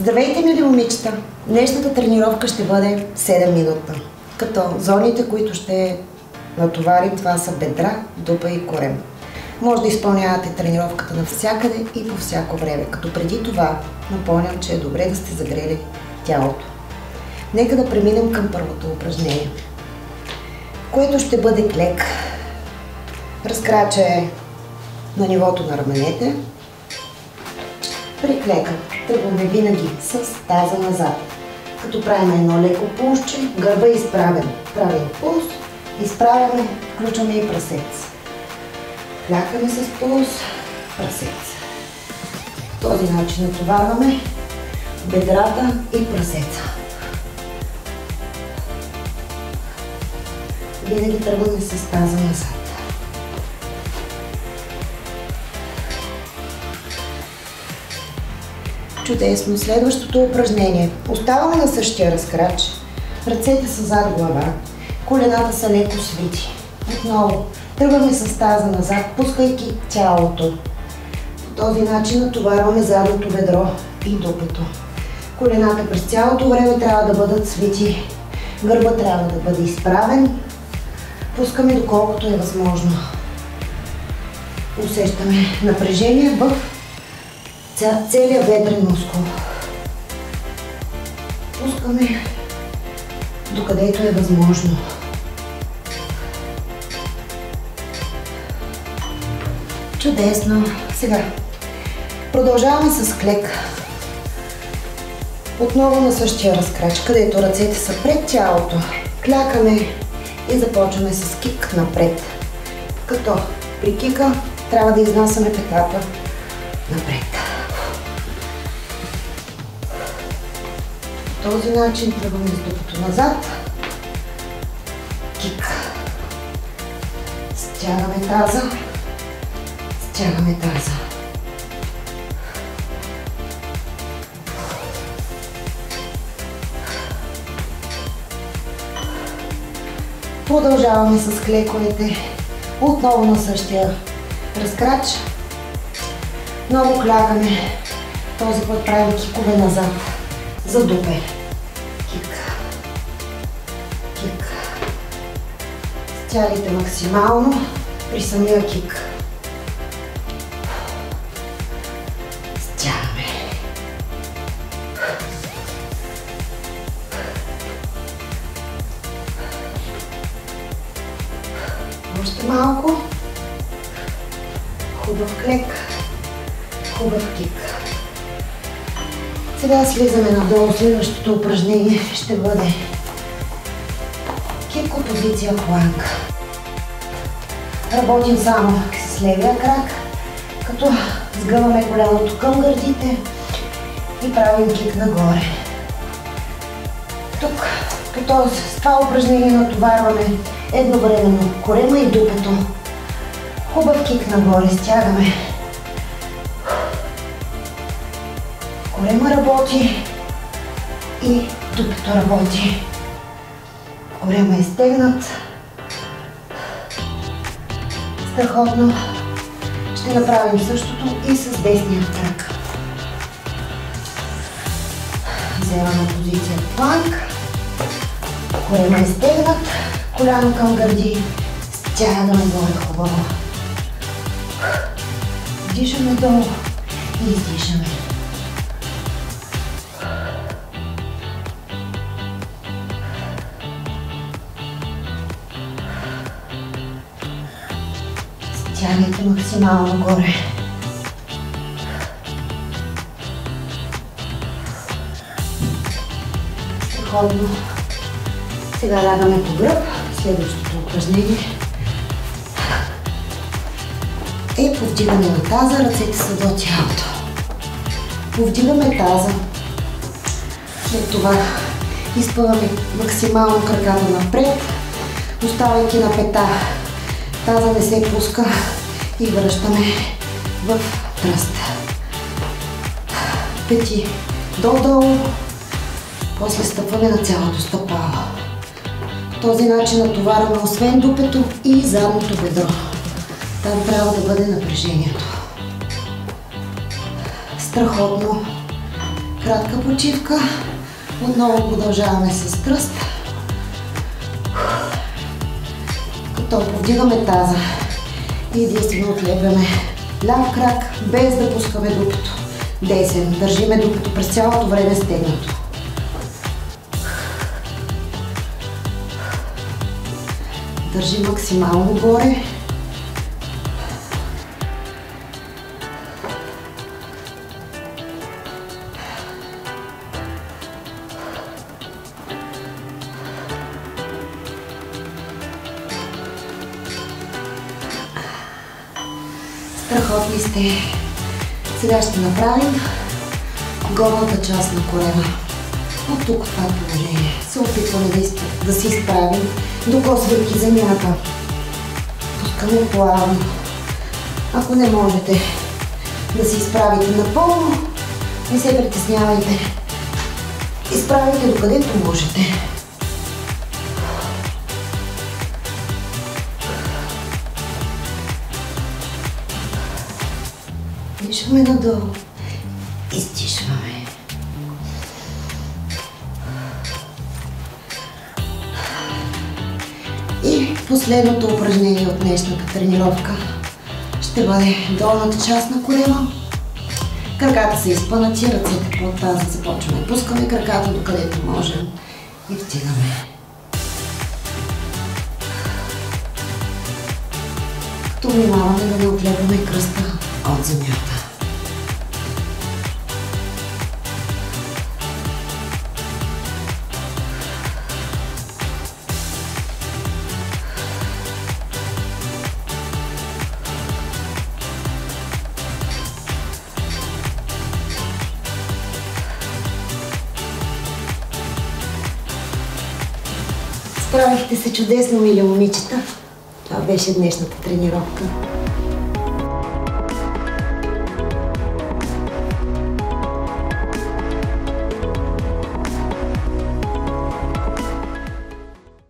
Здравейте, мили момичета! Днешната тренировка ще бъде 7 минутна. Като зоните, които ще натоварим, това са бедра, дупа и корем. Може да изпълнявате тренировката навсякъде и по всяко време. Като преди това напомням, че е добре да сте загрели тялото. Нека да преминем към първото упражнение, което ще бъде клек. Разкраче на нивото на раменете. При клека тръгваме винаги с таза назад. Като правим едно леко пулсче, гърба е изправен. Правим пулс, изправяме, включваме и прасец. Клякаме с пулс, прасец. По този начин натоварваме бедрата и прасеца. Винаги тръгваме с таза назад. Чудесно! Следващото упражнение. Оставаме на същия разкрач. Ръцете са зад глава. Колената са леко свити. Отново тръгваме с таза назад, пускайки тялото. По този начин натоварваме задното бедро и дупето. Колената през цялото време трябва да бъдат свити. Гърба трябва да бъде изправен. Пускаме доколкото е възможно. Усещаме напрежение в целият бедрен мускул. Пускаме докъдето е възможно. Чудесно! Сега продължаваме с клек. Отново на същия разкрач, където ръцете са пред тялото. Клякаме и започваме с кик напред. Като при кика трябва да изнасяме петата напред. По този начин тръгваме с дупето назад. Кик. Стягаме таза. Стягаме таза. Продължаваме с клековете. Отново на същия разкрач. Много клякаме. Този път правим кикове назад. За дупе. Кик. Кик. Стягайте максимално при самия кик. Стягаме. Още малко. Хубав клек. Хубав кик. Сега слизаме надолу. Следващото упражнение ще бъде кик, позиция планк. Работим само с левия крак, като сгъваме коляното към гърдите и правим кик нагоре. Тук с това упражнение натоварваме едновременно корема и дупето. Хубав кик нагоре, стягаме. Корема работи и дупето работи. Корема е стегнат. Страхотно. Ще направим същото и с десния крак. Вземаме позиция планк. Корема е стегнат. Коляно към гърди. Стягаме горе хубаво. Вдишаме долу и издишаме. Стягайте максимално горе. Страхотно. Сега лягаме по гръб. Следващото упражнение е повдигане на таза. Ръцете са до тялото. Повдигаме таза. След това изпъваме максимално краката напред, оставайки на пета. Таза не се пуска и връщаме в тръст. Пети долу-долу, после стъпваме на цялото стъпало. По този начин натоварваме освен дупето и задното бедро. Там трябва да бъде напрежението. Страхотно. Кратка почивка. Отново продължаваме с тръст. Като повдигаме таза и единствено отлепяме ляв крак, без да пускаме дупето. Десен. Държиме дупето през цялото време стегнато. Държи максимално горе. Страхотни сте. Сега ще направим горната част на колена. От тук в това положение се опитваме да се изправим, докосвайки земята. Пускаме плавно. Ако не можете да се изправите напълно, не се притеснявайте. Изправите докъдето можете. Дишаме надолу. Издишваме. И последното упражнение от днешната тренировка ще бъде долната част на колена. Краката са изпънати, ръцете под таза започваме. Пускаме краката докъдето можем и втигаме. Като внимаваме да не отлепваме кръста от земята. Справихте се чудесно, мили момичета. Това беше днешната тренировка.